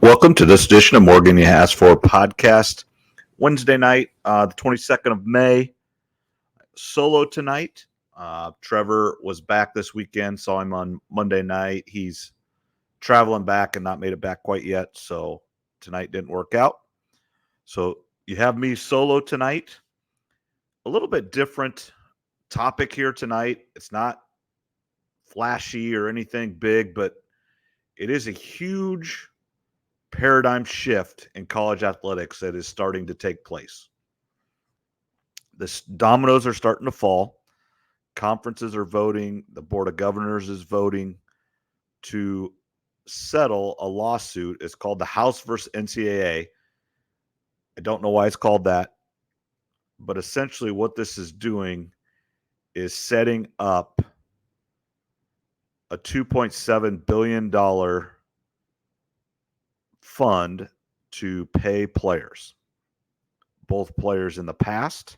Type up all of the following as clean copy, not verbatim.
Welcome to this edition of Morgan You Asked For podcast. Wednesday night, the 22nd of May. Solo tonight. Trevor was back this weekend. Saw him on Monday night. He's traveling back and not made it back quite yet. So tonight didn't work out. So you have me solo tonight. A little bit different topic here tonight. It's not flashy or anything big, but it is a huge paradigm shift in college athletics that is starting to take place. The dominoes are starting to fall. Conferences are voting. The Board of Governors is voting to settle a lawsuit. It's called the House versus NCAA. I don't know why it's called that, but essentially what this is doing is setting up a $2.7 billion fund to pay players, both players in the past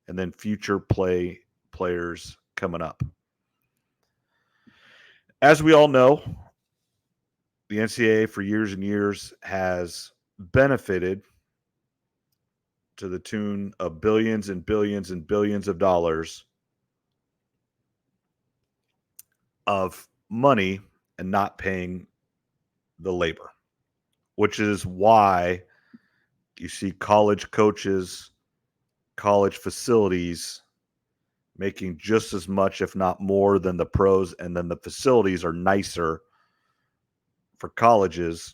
and then future players coming up. As we all know, the NCAA for years and years has benefited to the tune of billions and billions and billions of dollars of money and not paying the labor, which is why you see college coaches, college facilities making just as much, if not more, than the pros, and then the facilities are nicer for colleges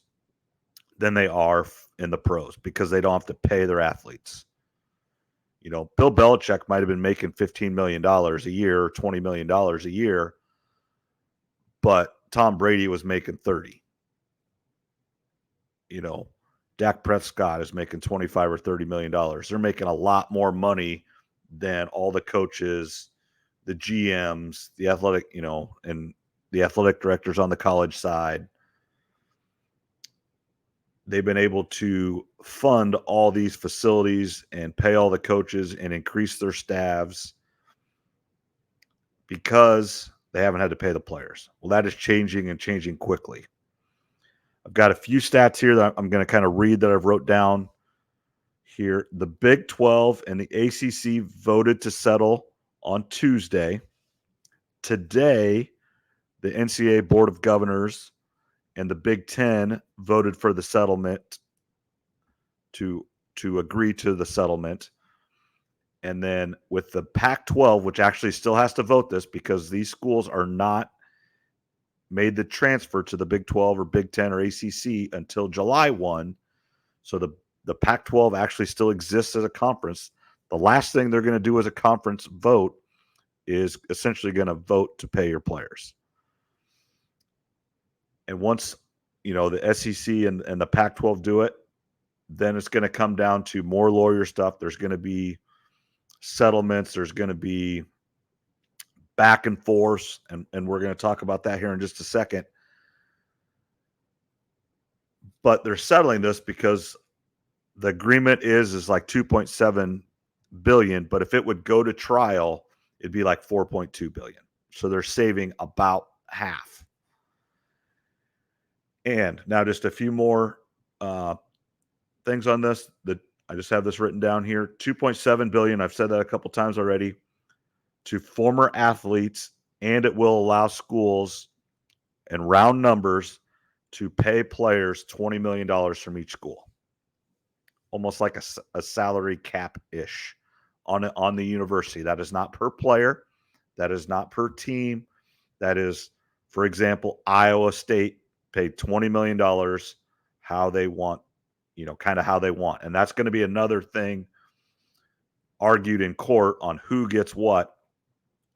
than they are in the pros because they don't have to pay their athletes. You know, Bill Belichick might have been making $15 million a year or $20 million a year, but Tom Brady was making 30. You know, Dak Prescott is making 25 or $30 million. They're making a lot more money than all the coaches, the GMs, the athletic, and the athletic directors on the college side. They've been able to fund all these facilities and pay all the coaches and increase their staffs because they haven't had to pay the players. Well, that is changing and changing quickly. I've got a few stats here that I'm going to kind of read that I've wrote down here. The Big 12 and the ACC voted to settle on Tuesday. Today, the NCAA Board of Governors and the Big Ten voted for the settlement to agree to the settlement. And then with the Pac-12, which actually still has to vote this because these schools are not made the transfer to the Big 12 or Big 10 or ACC until July 1. So the Pac-12 actually still exists as a conference. The last thing they're going to do as a conference vote is essentially going to vote to pay your players. And once, the SEC and the Pac-12 do it, then it's going to come down to more lawyer stuff. There's going to be settlements. There's going to be back and forth, and we're going to talk about that here in just a second. But they're settling this because the agreement is like $2.7 billion, but if it would go to trial, it'd be like $4.2 billion. So they're saving about half. And now just a few more things on this. I just have this written down here. $2.7 billion. I've said that a couple times already. To former athletes, and it will allow schools and round numbers to pay players $20 million from each school. Almost like a salary cap-ish on the university. That is not per player. That is not per team. That is, for example, Iowa State paid $20 million how they want, kind of how they want. And that's going to be another thing argued in court on who gets what.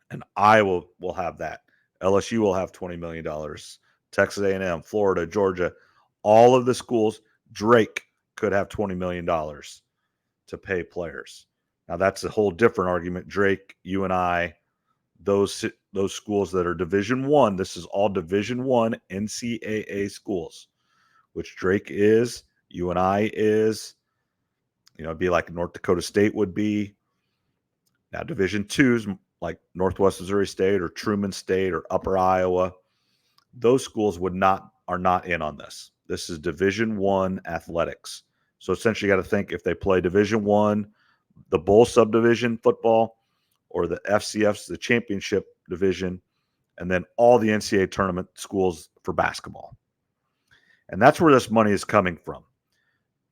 And Iowa will have that. LSU will have $20 million. Texas A&M, Florida, Georgia, all of the schools. Drake could have $20 million to pay players. Now, that's a whole different argument. Drake, UNI, those schools that are Division I, this is all Division I NCAA schools, which Drake is, UNI is, it'd be like North Dakota State would be. Now, Division II's like Northwest Missouri State or Truman State or Upper Iowa, those schools are not in on this. This is Division I athletics. So essentially, you got to think if they play Division I, the bowl subdivision football, or the FCF's, the championship division, and then all the NCAA tournament schools for basketball. And that's where this money is coming from.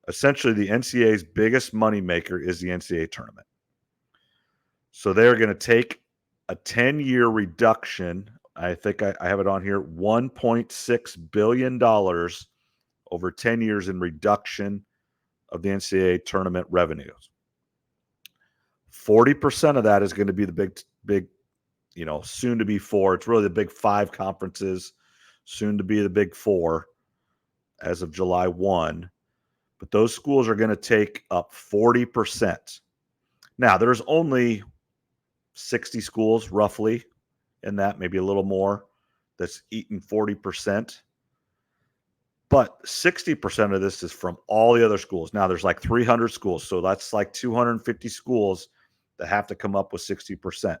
Essentially, the NCAA's biggest money maker is the NCAA tournament. So they're going to take a 10-year reduction. I think I have it on here, $1.6 billion over 10 years in reduction of the NCAA tournament revenues. 40% of that is going to be the big, soon to be four. It's really the big five conferences, soon to be the big four as of July 1. But those schools are going to take up 40%. Now, there's only 60 schools roughly in that, maybe a little more, that's eating 40%. But 60% of this is from all the other schools. Now, there's like 300 schools, so that's like 250 schools that have to come up with 60%.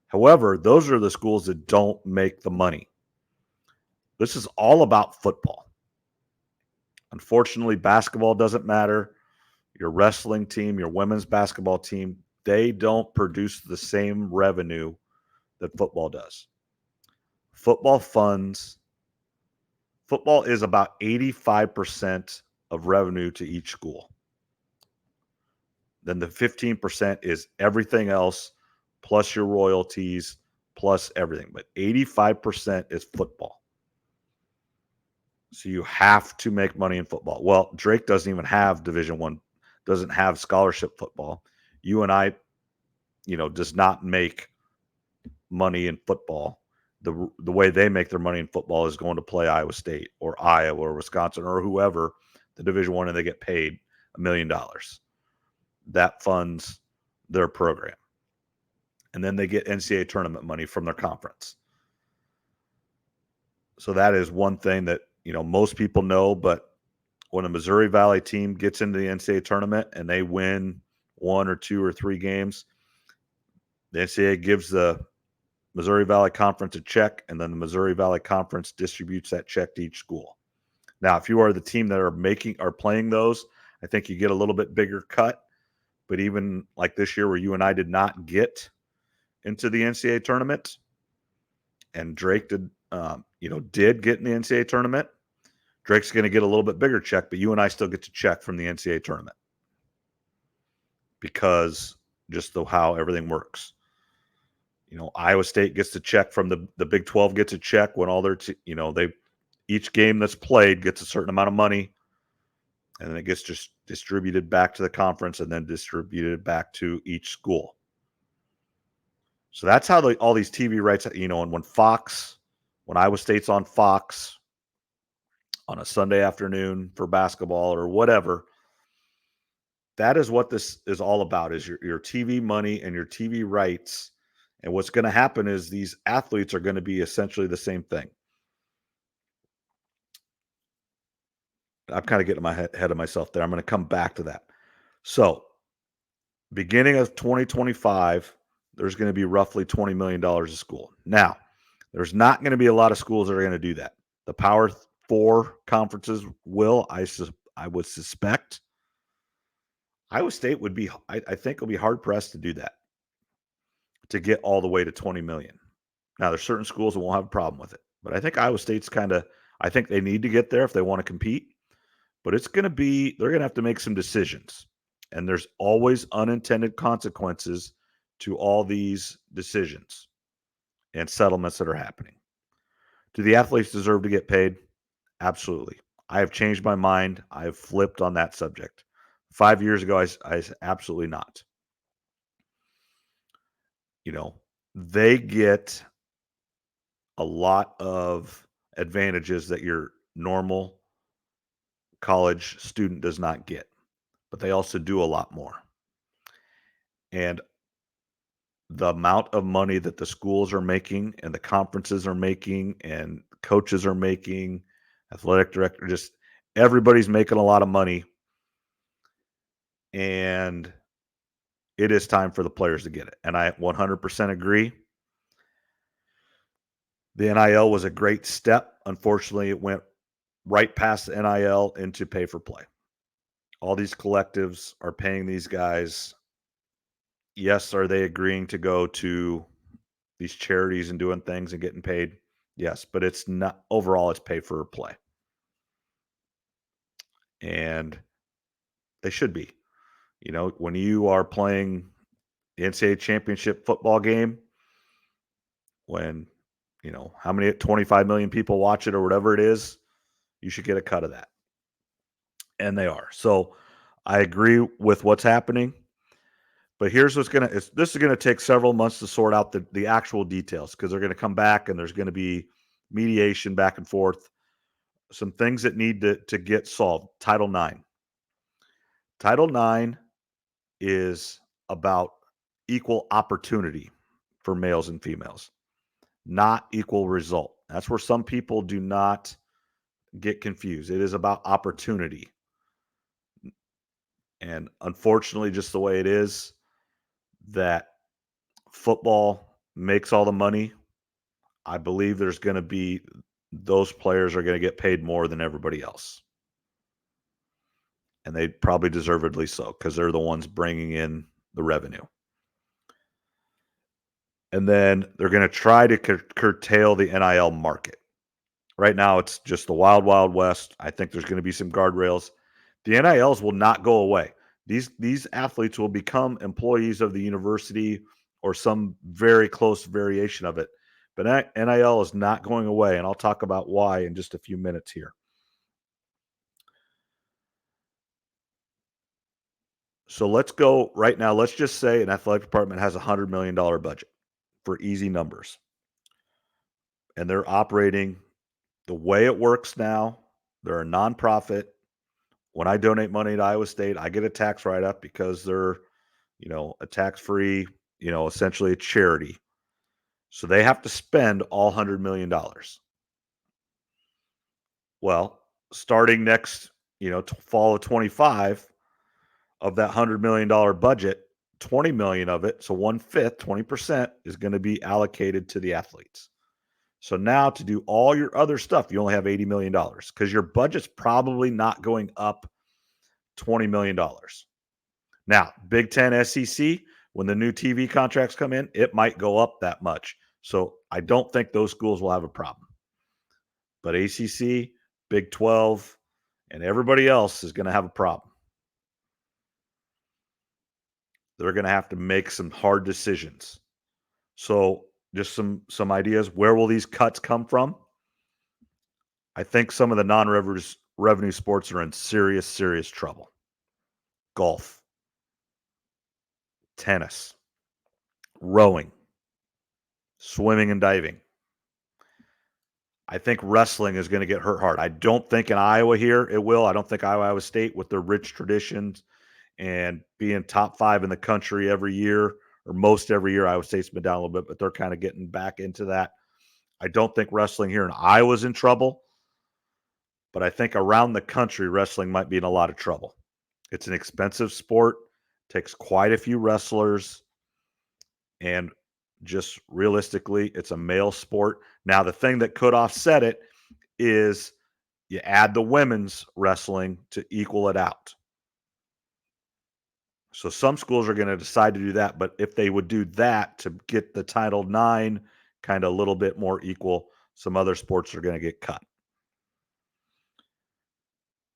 However, those are the schools that don't make the money. This is all about football. Unfortunately, basketball doesn't matter. Your wrestling team, your women's basketball team, they don't produce the same revenue that football does. Football is about 85% of revenue to each school. Then the 15% is everything else, plus your royalties, plus everything. But 85% is football. So you have to make money in football. Well, Drake doesn't even have Division I, doesn't have scholarship football. UNI, does not make money in football. The way they make their money in football is going to play Iowa State or Iowa or Wisconsin or whoever, the Division I, and they get paid $1 million. That funds their program. And then they get NCAA tournament money from their conference. So that is one thing that, most people know, but when a Missouri Valley team gets into the NCAA tournament and they win 1 or 2 or 3 games, the NCAA gives the Missouri Valley Conference a check, and then the Missouri Valley Conference distributes that check to each school. Now, if you are the team that are playing those, I think you get a little bit bigger cut. But even like this year where UNI did not get into the NCAA tournament, and Drake did get in the NCAA tournament, Drake's going to get a little bit bigger check, but UNI still gets a check from the NCAA tournament because just how everything works. Iowa State gets a check from the Big 12 gets a check when all their each game that's played gets a certain amount of money, and then it gets just distributed back to the conference and then distributed back to each school. So that's how all these TV rights, and when Iowa State's on Fox on a Sunday afternoon for basketball or whatever, that is what this is all about, is your TV money and your TV rights. And what's going to happen is these athletes are going to be essentially the same thing. I'm kind of getting my head of myself there. I'm going to come back to that. So beginning of 2025, there's going to be roughly $20 million a school. Now, there's not going to be a lot of schools that are going to do that. The Power 4 conferences will, I would suspect. Iowa State would be, I think, will be hard-pressed to do that, to get all the way to 20 million. Now, there's certain schools that won't have a problem with it. But I think Iowa State's I think they need to get there if they want to compete. But they're going to have to make some decisions. And there's always unintended consequences to all these decisions and settlements that are happening. Do the athletes deserve to get paid? Absolutely. I have changed my mind. I have flipped on that subject. 5 years ago, I absolutely not. They get a lot of advantages that your normal college student does not get, but they also do a lot more. And the amount of money that the schools are making and the conferences are making and coaches are making, athletic director, just everybody's making a lot of money. And it is time for the players to get it. And I 100% agree. The NIL was a great step. Unfortunately, it went right past NIL into pay for play. All these collectives are paying these guys. Yes, are they agreeing to go to these charities and doing things and getting paid? Yes, but it's not overall, it's pay for play. And they should be. You know, when you are playing the NCAA championship football game, when, you know, how many 25 million people watch it or whatever it is, you should get a cut of that. And they are. So I agree with what's happening. But here's what's gonna this is gonna take several months to sort out the actual details because they're gonna come back and there's gonna be mediation back and forth. Some things that need to get solved. Title IX. Title IX is about equal opportunity for males and females, not equal result. That's where some people do not get confused. It is about opportunity. And unfortunately, just the way it is, that football makes all the money. I believe there's going to be those players are going to get paid more than everybody else. And they probably deservedly so because they're the ones bringing in the revenue. And then they're going to try to curtail the NIL market. Right now, it's just the wild, wild west. I think there's going to be some guardrails. The NILs will not go away. These athletes will become employees of the university or some very close variation of it. But NIL is not going away, and I'll talk about why in just a few minutes here. So let's go right now. Let's just say an athletic department has $100 million budget for easy numbers, and they're operating the way it works now. They're a nonprofit. When I donate money to Iowa State, I get a tax write up because they're, you know, a tax free, you know, essentially a charity. So they have to spend all $100 million. Well, starting next, you know, fall of 25, of that $100 million budget, 20 million of it, so 1/5, 20% is going to be allocated to the athletes. So now to do all your other stuff, you only have $80 million because your budget's probably not going up $20 million. Now, Big Ten, SEC, when the new TV contracts come in, it might go up that much. So I don't think those schools will have a problem. But ACC, Big 12, and everybody else is going to have a problem. They're going to have to make some hard decisions. So just some ideas. Where will these cuts come from? I think some of the non-revenue sports are in serious, serious trouble. Golf, tennis, rowing, swimming and diving. I think wrestling is going to get hurt hard. I don't think in Iowa here it will. I don't think Iowa State, with their rich traditions and being top 5 in the country every year, or most every year, Iowa State's been down a little bit, but they're kind of getting back into that. I don't think wrestling here in Iowa's in trouble, but I think around the country, wrestling might be in a lot of trouble. It's an expensive sport, takes quite a few wrestlers, and just realistically, it's a male sport. Now, the thing that could offset it is you add the women's wrestling to equal it out. So some schools are going to decide to do that, but if they would do that to get the Title IX kind of a little bit more equal, some other sports are going to get cut.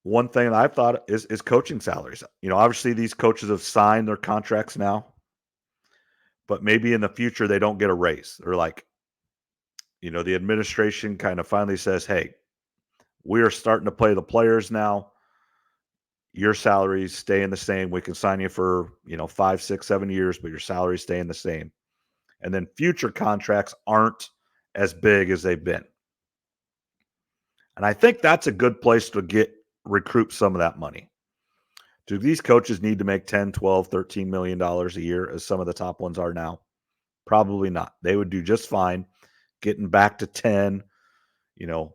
One thing that I've thought is coaching salaries. You know, obviously these coaches have signed their contracts now, but maybe in the future they don't get a raise. They're like, you know, the administration kind of finally says, "Hey, we are starting to play the players now. Your salaries staying the same. We can sign you for, you know, 5, 6, 7 years, but your salary's staying the same." And then future contracts aren't as big as they've been. And I think that's a good place to recruit some of that money. Do these coaches need to make 10, 12, 13 million dollars a year as some of the top ones are now? Probably not. They would do just fine getting back to 10, you know,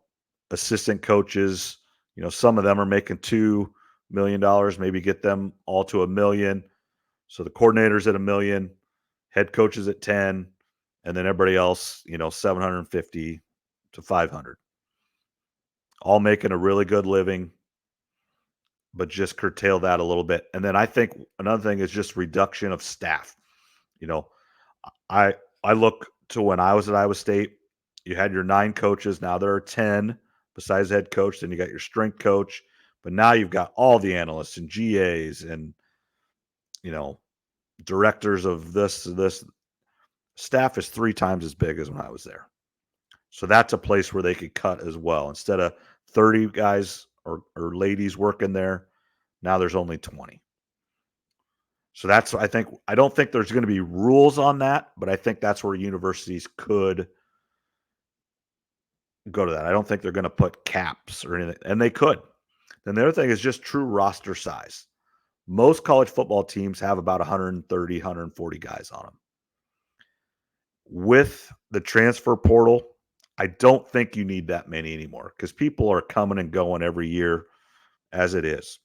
assistant coaches, you know, some of them are making $2 million, maybe get them all to $1 million. So the coordinator's at $1 million, head coaches at 10, and then everybody else, you know, 750 to 500. all making a really good living, but just curtail that a little bit. And then I think another thing is just reduction of staff. You know, I I look to when I was at Iowa State, you had your 9 coaches, now there are 10 besides the head coach, then you got your strength coach, but now you've got all the analysts and GAs and, you know, directors of this. Staff is 3 times as big as when I was there. So that's a place where they could cut as well. Instead of 30 guys or ladies working there, now there's only 20. So that's I don't think there's going to be rules on that, but I think that's where universities could go to that. I don't think they're going to put caps or anything, and they could. Then the other thing is just true roster size. Most college football teams have about 130, 140 guys on them. With the transfer portal, I don't think you need that many anymore because people are coming and going every year as it is.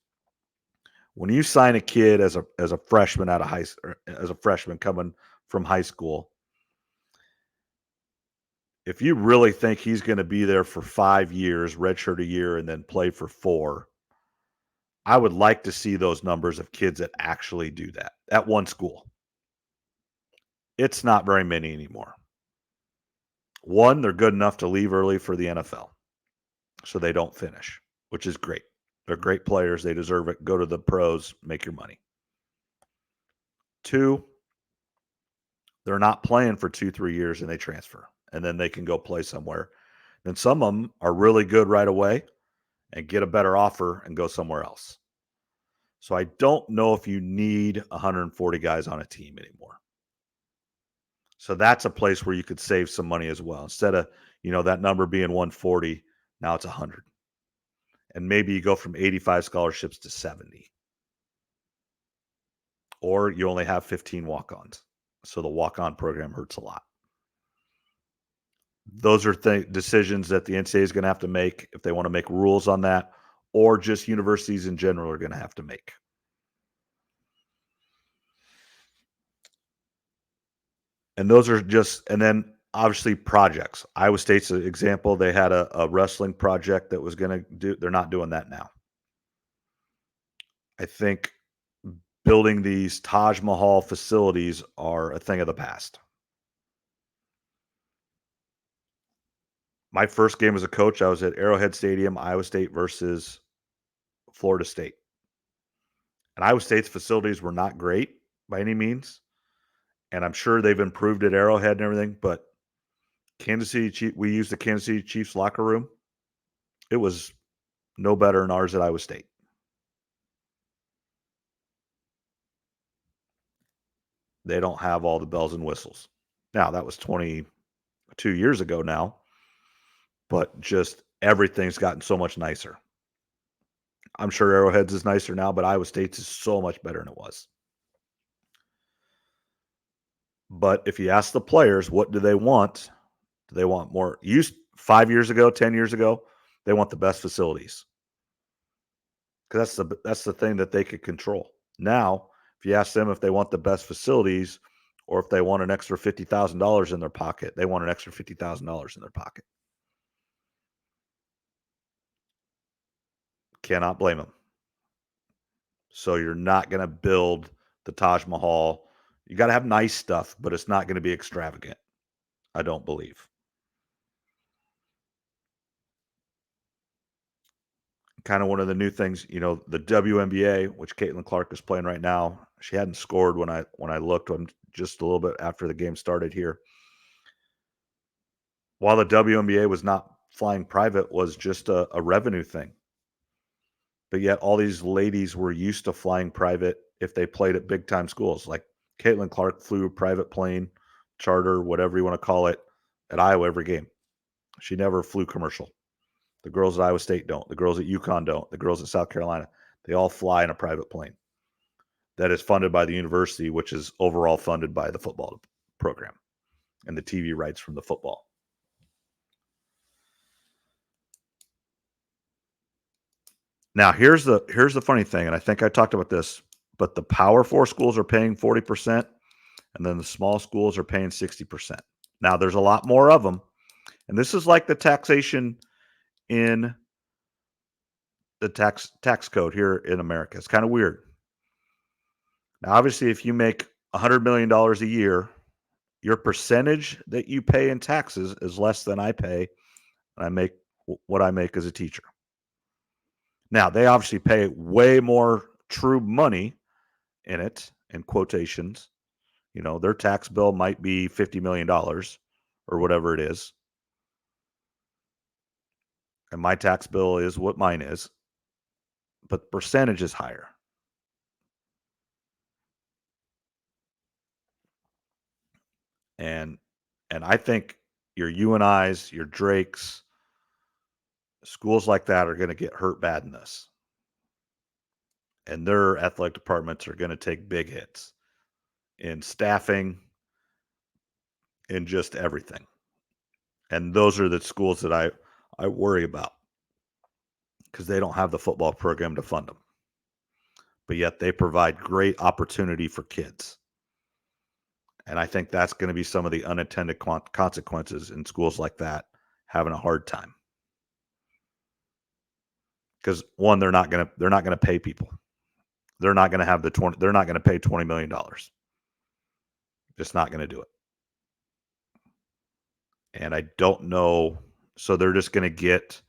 When you sign a kid as a freshman out of high school, as a freshman coming from high school, if you really think he's going to be there for 5 years, redshirt a year, and then play for 4, I would like to see those numbers of kids that actually do that at one school. It's not very many anymore. One, they're good enough to leave early for the NFL, so they don't finish, which is great. They're great players. They deserve it. Go to the pros, make your money. 2, they're not playing for 2, 3 years and they transfer, and then they can go play somewhere. And some of them are really good right away and get a better offer and go somewhere else. So I don't know if you need 140 guys on a team anymore. So that's a place where you could save some money as well. Instead of, that number being 140, now it's 100. And maybe you go from 85 scholarships to 70. Or you only have 15 walk-ons. So the walk-on program hurts a lot. Those are decisions that the NCAA is going to have to make if they want to make rules on that, or just universities in general are going to have to make. And those are just, and then obviously projects. Iowa State's an example. They had a wrestling project that was going to do, they're not doing that now. I think building these Taj Mahal facilities are a thing of the past. My first game as a coach, I was at Arrowhead Stadium, Iowa State versus Florida State. And Iowa State's facilities were not great by any means. And I'm sure they've improved at Arrowhead and everything, but Kansas City Chiefs, we used the Kansas City Chiefs locker room. It was no better than ours at Iowa State. They don't have all the bells and whistles. Now, that was 22 years ago now, but just everything's gotten so much nicer. I'm sure Arrowhead's is nicer now, but Iowa State's is so much better than it was. But if you ask the players, what do they want? Do they want more? 5 years ago, 10 years ago, they want the best facilities. Because that's the thing that they could control. Now, if you ask them if they want the best facilities or if they want an extra $50,000 in their pocket, they want an extra $50,000 in their pocket. Cannot blame them. So you're not going to build the Taj Mahal. You got to have nice stuff, but it's not going to be extravagant, I don't believe. Kind of one of the new things, the WNBA, which Caitlin Clark is playing right now. She hadn't scored when I looked. I'm just a little bit after the game started here. While the WNBA was not flying private, was just a revenue thing. But yet all these ladies were used to flying private if they played at big time schools. Like Caitlin Clark flew a private plane, charter, whatever you want to call it, at Iowa every game. She never flew commercial. The girls at Iowa State don't. The girls at UConn don't. The girls at South Carolina, they all fly in a private plane that is funded by the university, which is overall funded by the football program and the TV rights from the football. Now, here's the funny thing, and I think I talked about this, but the Power 4 schools are paying 40%, and then the small schools are paying 60%. Now, there's a lot more of them, and this is like the taxation in the tax code here in America. It's kind of weird. Now, obviously, if you make $100 million a year, your percentage that you pay in taxes is less than I pay. And I make what I make as a teacher. Now, they obviously pay way more true money in it, in quotations. Their tax bill might be $50 million or whatever it is. And my tax bill is what mine is. But the percentage is higher. And I think your UNIs, your Drakes, schools like that are going to get hurt bad in this. And their athletic departments are going to take big hits in staffing, in just everything. And those are the schools that I worry about because they don't have the football program to fund them. But yet they provide great opportunity for kids. And I think that's going to be some of the unintended consequences in schools like that having a hard time. Because one, they're not going to pay people. They're not going to have they're not going to pay $20 million. Just not going to do it. And I don't know. So they're just going to get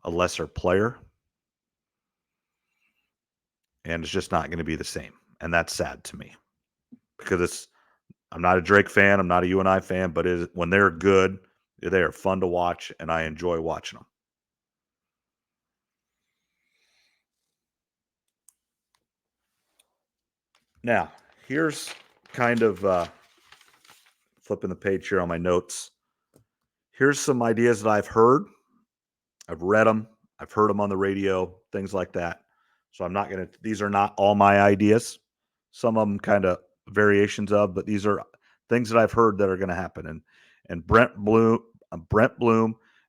a lesser player. And it's just not going to be the same. And that's sad to me. Because I'm not a Drake fan. I'm not a UNI fan. But when they're good, they are fun to watch. And I enjoy watching them. Now, here's kind of flipping the page here on my notes. Here's some ideas that I've heard. I've read them. I've heard them on the radio, things like that. So I'm not going to, these are not all my ideas. Some of them kind of variations of, but these are things that I've heard that are going to happen. And Brent Bloom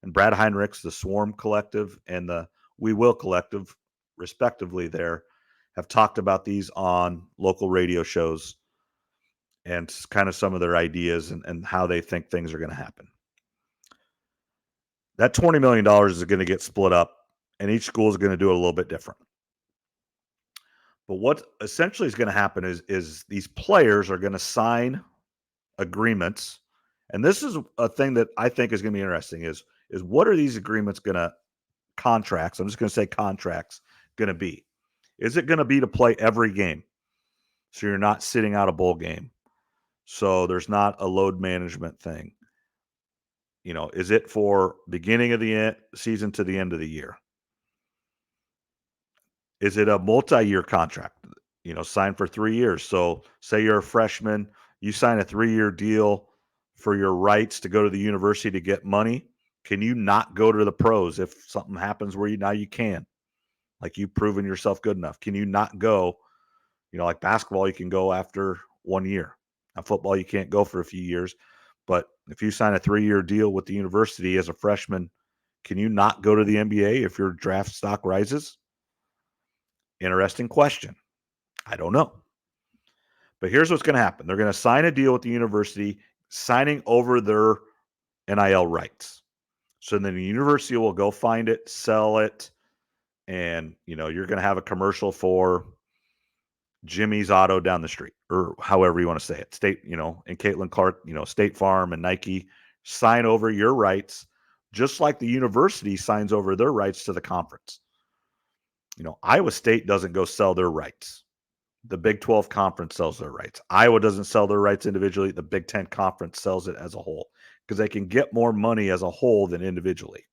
and Brad Heinrichs, the Swarm Collective and the We Will Collective, respectively, there have talked about these on local radio shows and kind of some of their ideas and how they think things are going to happen. That $20 million is going to get split up, and each school is going to do it a little bit different. But what essentially is going to happen is these players are going to sign agreements, and this is a thing that I think is going to be interesting. Is what are these agreements going to contracts? I'm just going to say contracts going to be. Is it going to be to play every game, so you're not sitting out a bowl game, so there's not a load management thing? Is it for beginning of the season to the end of the year? Is it a multi-year contract? Signed for 3 years. So say you're a freshman, you sign a 3-year deal for your rights to go to the university to get money. Can you not go to the pros if something happens where now you can? Like you've proven yourself good enough. Can you not go? Like basketball, you can go after 1 year. Now football, you can't go for a few years. But if you sign a 3-year deal with the university as a freshman, can you not go to the NBA if your draft stock rises? Interesting question. I don't know. But here's what's going to happen. They're going to sign a deal with the university, signing over their NIL rights. So then the university will go find it, sell it, and you're going to have a commercial for Jimmy's Auto down the street, or however you want to say it. State, and Caitlin Clark, State Farm and Nike sign over your rights, just like the university signs over their rights to the conference. Iowa State doesn't go sell their rights. The Big 12 conference sells their rights. Iowa doesn't sell their rights individually. The Big 10 conference sells it as a whole because they can get more money as a whole than individually.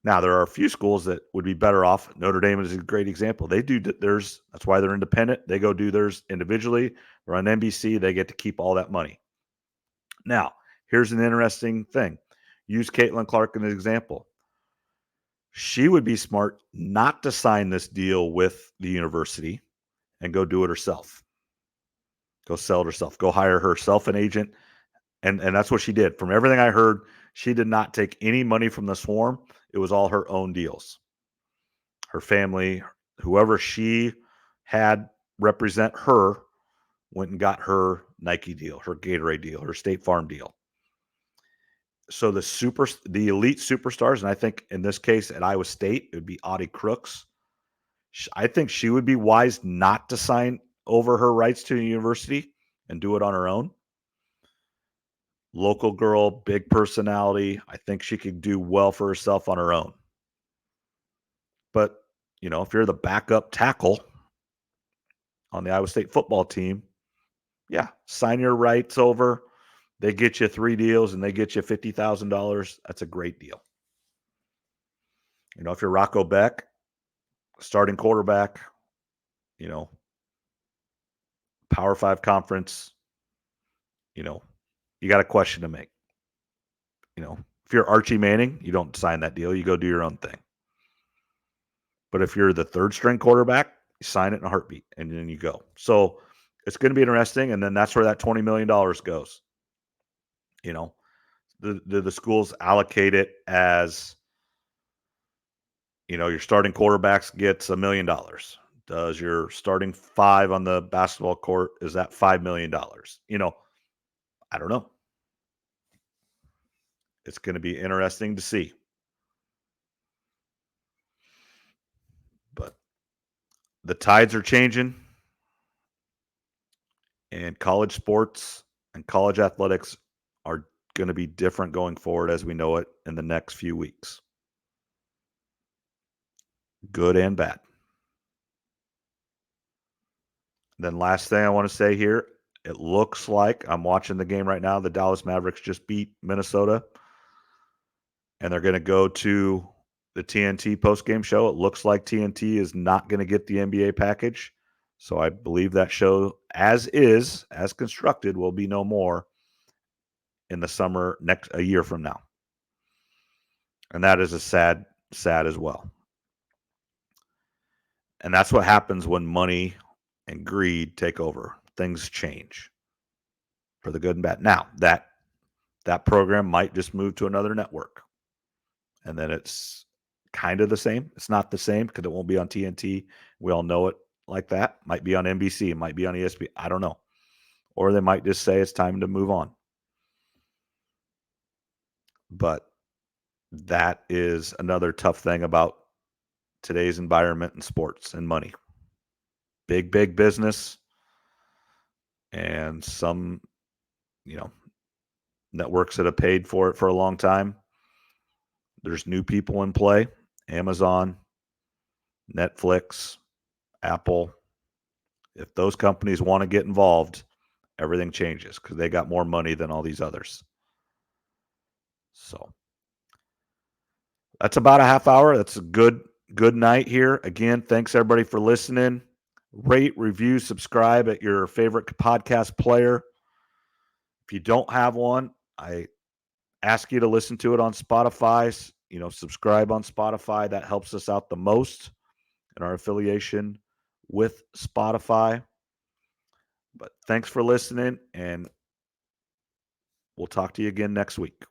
Now, there are a few schools that would be better off. Notre Dame is a great example. They do theirs. That's why they're independent. They go do theirs individually. They're on NBC. They get to keep all that money. Now, here's an interesting thing. Use Caitlin Clark as an example. She would be smart not to sign this deal with the university and go do it herself. Go sell it herself. Go hire herself an agent. And that's what she did. From everything I heard, she did not take any money from the Swarm. It was all her own deals. Her family, whoever she had represent her, went and got her Nike deal, her Gatorade deal, her State Farm deal. So the elite superstars, and I think in this case at Iowa State, it would be Audie Crooks. I think she would be wise not to sign over her rights to the university and do it on her own. Local girl, big personality. I think she could do well for herself on her own. But, if you're the backup tackle on the Iowa State football team, yeah, sign your rights over. They get you 3 deals and they get you $50,000. That's a great deal. If you're Rocco Beck, starting quarterback, Power 5 conference, you got a question to make. If you're Archie Manning, you don't sign that deal. You go do your own thing. But if you're the third string quarterback, you sign it in a heartbeat and then you go. So it's going to be interesting. And then that's where that $20 million goes. The schools allocate it as, your starting quarterbacks gets $1 million. Does your starting 5 on the basketball court, is that $5 million? I don't know. It's going to be interesting to see. But the tides are changing, and college sports and college athletics are going to be different going forward as we know it in the next few weeks. Good and bad. Then last thing I want to say here, it looks like I'm watching the game right now. The Dallas Mavericks just beat Minnesota, and they're going to go to the TNT postgame show. It looks like TNT is not going to get the NBA package. So I believe that show, as constructed, will be no more in the summer a year from now. And that is a sad as well. And that's what happens when money and greed take over. Things change for the good and bad. Now, that program might just move to another network. And then it's kind of the same. It's not the same because it won't be on TNT. We all know it like that. Might be on NBC. It might be on ESPN. I don't know. Or they might just say it's time to move on. But that is another tough thing about today's environment in sports and money. Big business, and some, networks that have paid for it for a long time. There's new people in play. Amazon, Netflix, Apple. If those companies want to get involved, everything changes because they got more money than all these others. So that's about a half hour. That's a good night here. Again, thanks everybody for listening. Rate, review, subscribe at your favorite podcast player. If you don't have one, I ask you to listen to it on Spotify. Subscribe on Spotify. That helps us out the most in our affiliation with Spotify. But thanks for listening, and we'll talk to you again next week.